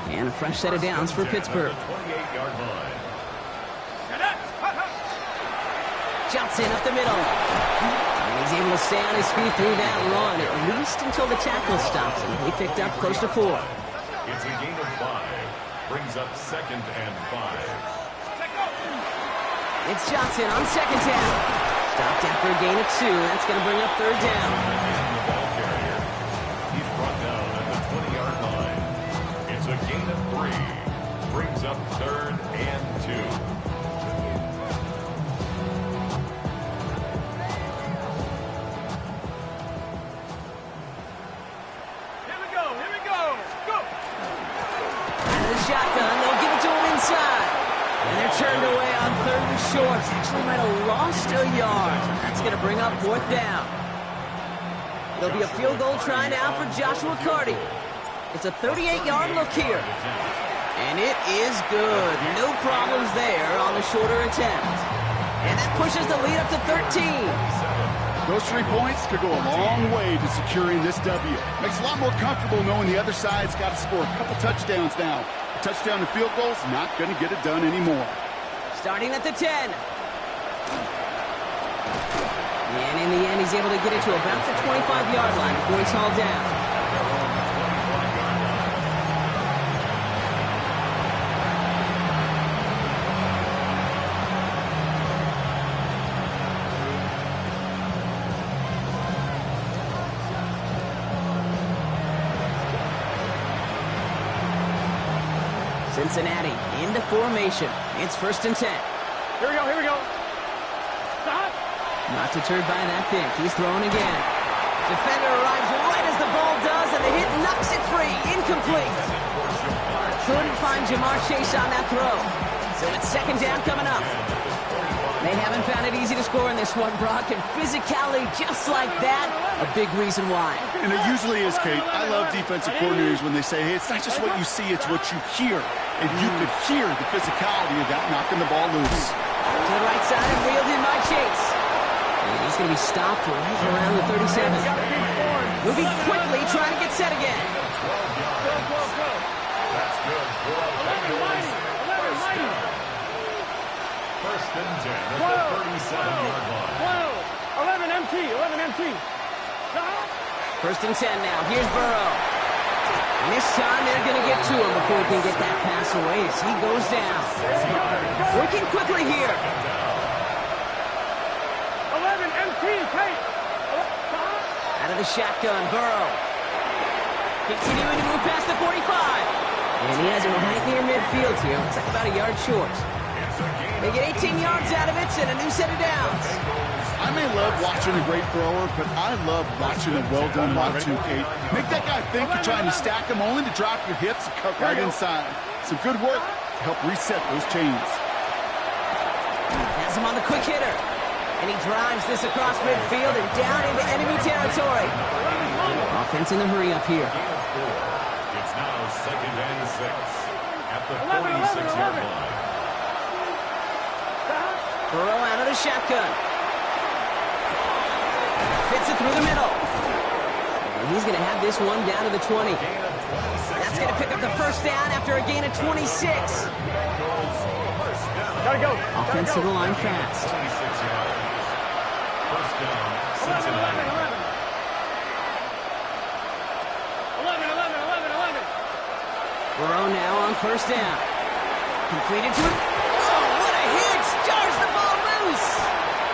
Speaker 4: And a fresh set of downs for Pittsburgh.
Speaker 5: 28-yard line.
Speaker 4: Johnson up the middle. And he's able to stay on his feet through that run, at least until the tackle stops him. He picked up close to 4.
Speaker 5: It's a gain of 5. Brings up 2nd and 5.
Speaker 4: It's Johnson on 2nd down. Stopped after a gain of 2. That's going to bring up 3rd down.
Speaker 5: The ball carrier. He's brought down at the 20-yard line. It's a gain of 3. Brings up 3rd and 2.
Speaker 4: Shotgun, they'll give it to him inside. And they're turned away on 3rd and short. Actually might have lost a yard. That's going to bring up 4th down. There'll be a field goal try now for Joshua Carty. It's a 38-yard look here. And it is good. No problems there on the shorter attempt. And that pushes the lead up to 13.
Speaker 7: Those 3 points could go a long way to securing this W. Makes it a lot more comfortable knowing the other side's got to score a couple touchdowns now. A touchdown and field goals, not going to get it done anymore.
Speaker 4: Starting at the 10. And in the end, he's able to get it to about the 25-yard line before he's hauled down.
Speaker 6: Cincinnati into formation. It's 1st and 10.
Speaker 4: Here we go. Not deterred by that pick. He's throwing again. Defender arrives right as the ball does, and the hit knocks it free. Incomplete. Couldn't find Jamar Chase on that throw. So it's second down coming up. They haven't found it easy to score in this one, Brock, and physicality just like that, a big reason why.
Speaker 7: And it usually is, Kate. I love defensive coordinators when they say, hey, it's not just what you see, it's what you hear. And you could hear the physicality of that knocking the ball loose.
Speaker 4: To the right side and reeled in by Chase. And he's going to be stopped right around the 37. Moving quickly, trying to get set again.
Speaker 5: That's good. 11. First and 10 at the 37-yard line.
Speaker 6: 11 MT.
Speaker 4: First and 10 now. Here's Burrow. And this time they're going to get to him before he can get that pass away as he goes down. Working quickly here.
Speaker 6: 11 MT, Kate.
Speaker 4: Out of the shotgun, Burrow. Continuing to move past the 45. And he has it right near midfield here. Looks like about a yard short. They get 18 yards out of it and a new set of downs.
Speaker 7: I may love watching a great thrower, but I love watching a well-done run too, Kate. Make that guy think you're trying to stack him only to drop your hips and cut right inside. Some good work to help reset those chains.
Speaker 4: Has him on the quick hitter. And he drives this across midfield and down into enemy territory. Offense in the hurry up here.
Speaker 5: It's now second and 6 at the 46-yard line.
Speaker 4: Burrow out of the shotgun. Fits it through the middle. And he's going to have this one down to the 20. That's going to pick up the first down after a gain of 26.
Speaker 6: Gotta go.
Speaker 4: Offense to the line fast.
Speaker 5: 26 yards. First down, 6 and 9.
Speaker 6: 11.
Speaker 4: Burrow now on first down. Completed to him. Oh, what a hit! Jars the ball loose.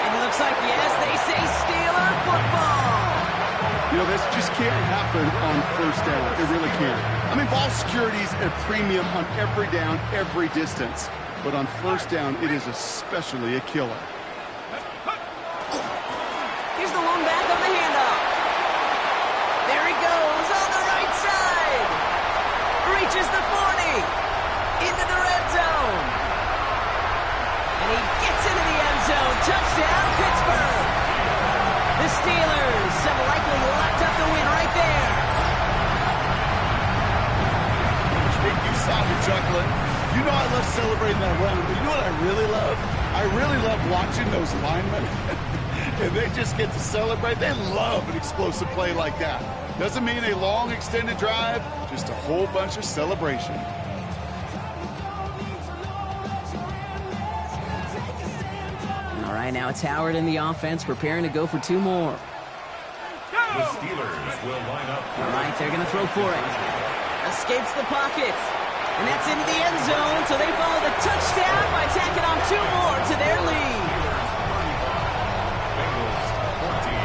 Speaker 4: And it looks like, yes, they say Steeler football.
Speaker 7: You know, this just can't happen on first down. They really can't. I mean, ball security's a premium on every down, every distance. But on first down, it is especially a killer.
Speaker 4: Here's the one back on the handoff. There he goes on the right side. Reaches the 40. Into the red zone. And he gets into the end zone. Touchdown, Pittsburgh. The Steelers have likely locked up the win right there.
Speaker 7: You saw me chuckling. You know I love celebrating that run, but you know what I really love? I really love watching those linemen. And they just get to celebrate. They love an explosive play like that. Doesn't mean a long extended drive, just a whole bunch of celebration.
Speaker 4: All right, now it's Howard in the offense, preparing to go for two more.
Speaker 5: The Steelers will line up.
Speaker 4: All right, they're going to throw for it. Escapes the pocket. And that's into the end zone, so they follow the touchdown by tacking on two more to their lead.
Speaker 5: Bengals 14.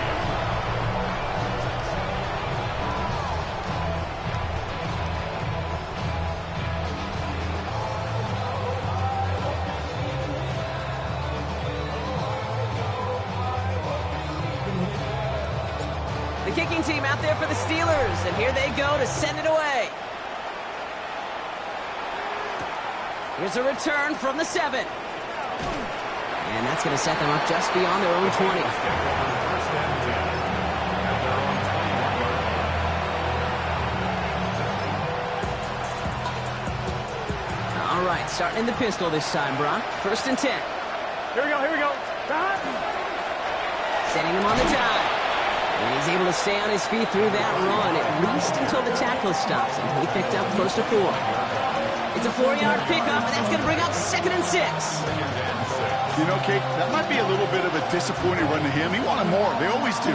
Speaker 4: The kicking team out there for the Steelers, and here they go to send it away. Here's a return from the 7. And that's going to set them up just beyond their own 20. All right, starting in the pistol this time, Brock. First and 10.
Speaker 6: Here we go.
Speaker 4: Setting him on the dive. And he's able to stay on his feet through that run, at least until the tackle stops him. He picked up close to 4. It's a 4-yard pickup, and that's going to bring up second and 6.
Speaker 7: You know, Kate, that might be a little bit of a disappointing run to him. He wanted more. They always do.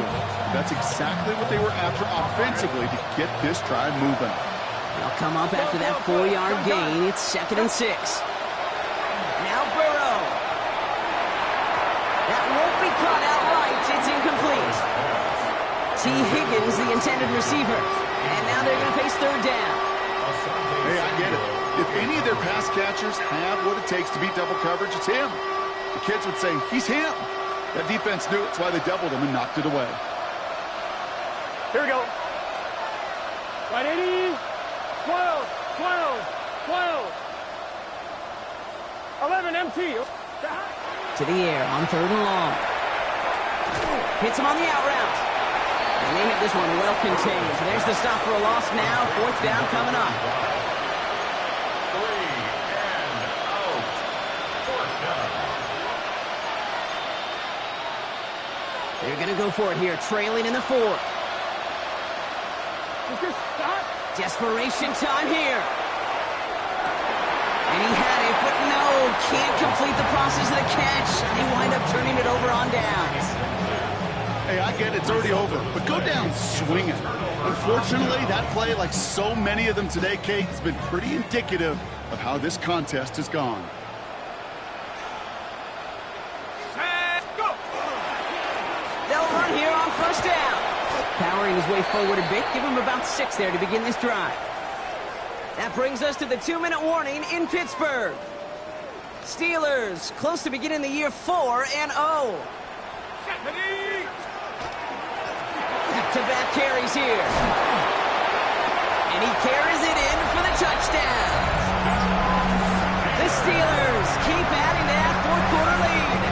Speaker 7: That's exactly what they were after offensively to get this drive moving.
Speaker 4: They'll come up after that 4-yard gain. It's second and 6. Now Burrow. That won't be caught outright. It's incomplete. T. Higgins, the intended receiver. And now they're going to face third down.
Speaker 7: Hey, I get it. If any of their pass catchers have what it takes to beat double coverage, it's him. The kids would say, he's him. That defense knew it. That's why they doubled him and knocked it away.
Speaker 6: Here we go. Right 80. 12, 12, 12. 11 MT.
Speaker 4: To the air on 3rd and long. Hits him on the out route. And they have this one well contained. So there's the stop for a loss now. 4th down coming up.
Speaker 5: 3 and out. 4th down.
Speaker 4: They're going to go for it here, trailing in the 4th. Desperation time here. And he had it, but no, can't complete the process of the catch. And they wind up turning it over on downs.
Speaker 7: Hey, I get it, it's already over, but go down swinging. Unfortunately, that play, like so many of them today, Kate, has been pretty indicative of how this contest has gone.
Speaker 4: They'll run here on 1st down. Powering his way forward a bit, give him about 6 there to begin this drive. That brings us to the 2-minute warning in Pittsburgh. Steelers close to beginning the year 4-0. Back-to-back carries here. And he carries it in for the touchdown. The Steelers keep adding to that 4th-quarter lead.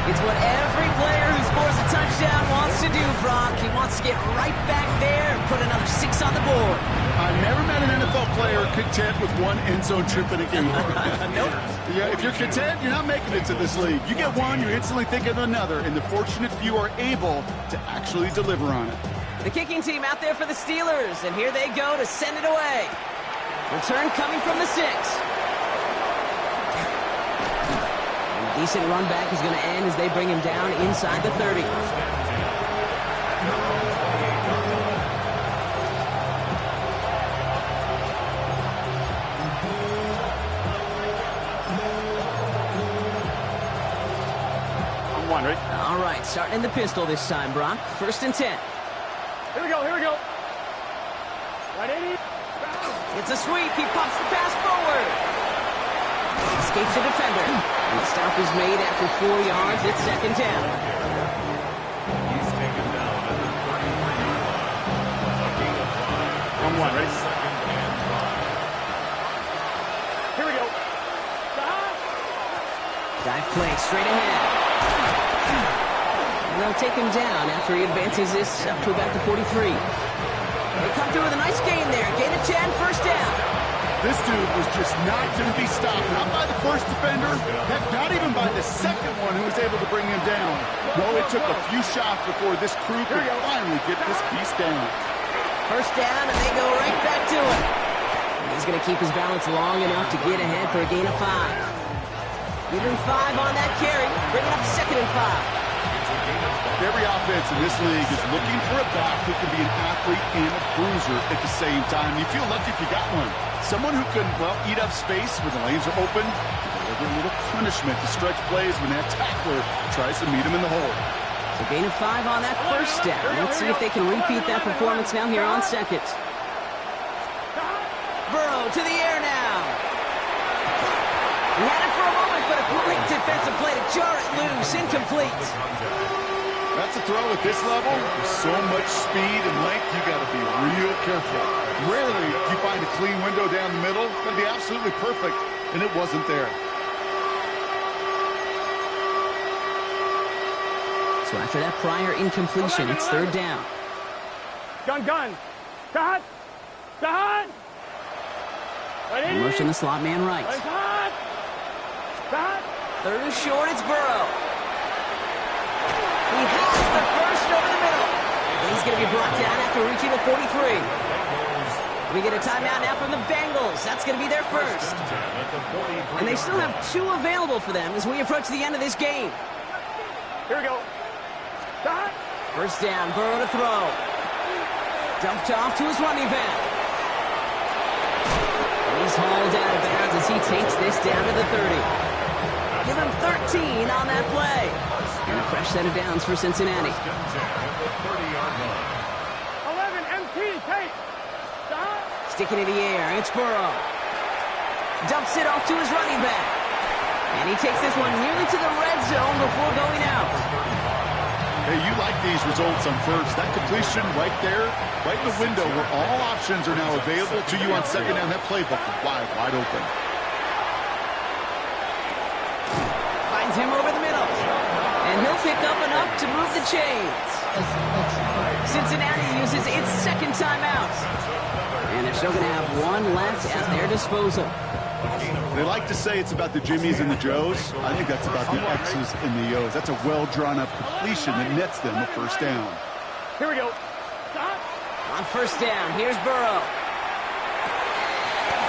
Speaker 4: It's what every player who scores a touchdown wants to do, Brock. He wants to get right back there and put another 6 on the board.
Speaker 7: I've never met an NFL player content with one end zone trip in a game.
Speaker 4: Nope.
Speaker 7: Yeah, if you're content, you're not making it to this league. You get one, you're instantly thinking of another, and the fortunate few are able to actually deliver on it.
Speaker 4: The kicking team out there for the Steelers, and here they go to send it away. Return coming from the 6. A decent run back is going to end as they bring him down inside the 30.
Speaker 6: On 1, right?
Speaker 4: All right, starting in the pistol this time, Brock. 1st and 10.
Speaker 6: Here we go, here we go. Right 80.
Speaker 4: It's a sweep. He pumps the pass forward. Escapes the defender. And the stop is made after 4 yards. It's 2nd down.
Speaker 5: He's taken down at the 33-yard line. A gain of 5.
Speaker 6: On 1, right?
Speaker 5: 2nd and 5.
Speaker 6: Here we go.
Speaker 4: Dive play straight ahead. And they'll take him down after he advances this up to about the 43. They come through with a nice gain there. Gain of 10, 1st down.
Speaker 7: This dude was just not going to be stopped. Not by the first defender, heck, not even by the second one who was able to bring him down. No, it took a few shots before this crew could finally get this beast down.
Speaker 4: 1st down, and they go right back to it. And he's going to keep his balance long enough to get ahead for a gain of 5. Give him 5 on that carry. Bring it up 2nd and 5.
Speaker 7: Every offense in this league is looking for a back who can be an athlete and a bruiser at the same time. You feel lucky if you got one. Someone who can, well, eat up space when the lanes are open, deliver a little punishment to stretch plays when that tackler tries to meet him in the hole.
Speaker 4: So gain of 5 on that 1st down. Let's see if they can repeat that performance now here on 2nd. Burrow to the air now. He had it for a moment, but a great defensive play to jar it loose. Incomplete.
Speaker 7: That's a throw at this level. With so much speed and length, you got to be real careful. Rarely do you find a clean window down the middle. That'd be absolutely perfect, and it wasn't there.
Speaker 4: So after that prior incompletion, it's 3rd down.
Speaker 6: Gun. Cut.
Speaker 4: Motion the slot man right.
Speaker 6: Cut.
Speaker 4: 3rd and short, it's Burrow. He has the first over the middle. And he's going to be brought down after reaching the 43. We get a timeout now from the Bengals. That's going to be their first. And they still have 2 available for them as we approach the end of this game.
Speaker 6: Here we go.
Speaker 4: 1st down, Burrow to throw. Dumped off to his running back. And he's hauled out of bounds as he takes this down to the 30. Give him 13 on that play. And a fresh set of downs for Cincinnati.
Speaker 6: 11 MT, Kate.
Speaker 4: Sticking in the air, it's Burrow. Dumps it off to his running back. And he takes this one nearly to the red zone before going out.
Speaker 7: Hey, you like these results on first. That completion right there, right in the window where all options are now available to you on second down. That playbook wide open.
Speaker 4: Finds him over the middle. And he'll pick up enough to move the chains. Cincinnati uses its second timeout. And they're still going to have one left at their disposal.
Speaker 7: They like to say it's about the Jimmies and the Joes. I think that's about the X's and the O's. That's a well-drawn-up completion that nets them a first down.
Speaker 6: Here we go.
Speaker 4: On first down, here's Burrow.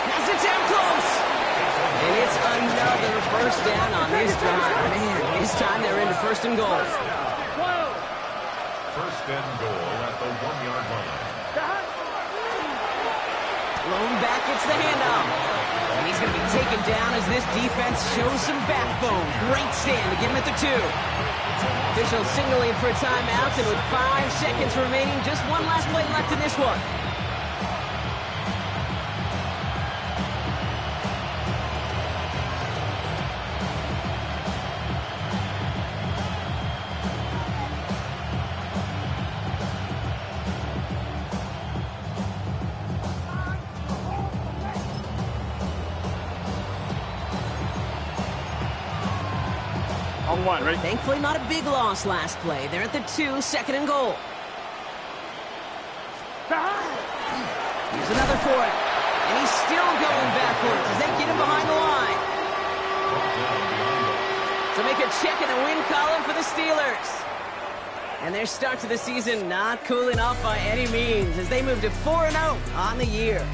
Speaker 4: That's it down close. And it's another first down on this drive. Man, this time they're into first and goal.
Speaker 5: First and goal at the 1-yard line.
Speaker 4: Lone back gets the handoff. And he's going to be taken down as this defense shows some backbone. Great stand to get him at the 2. Officials signaling for a timeout, and with 5 seconds remaining, just one last play left in this one.
Speaker 6: One, right?
Speaker 4: Thankfully, not a big loss last play. They're at the 2, second and goal. Here's another for it. And he's still going backwards as they get him behind the line. To make a check in the win column for the Steelers. And their start to the season not cooling off by any means as they move to 4-0 on the year.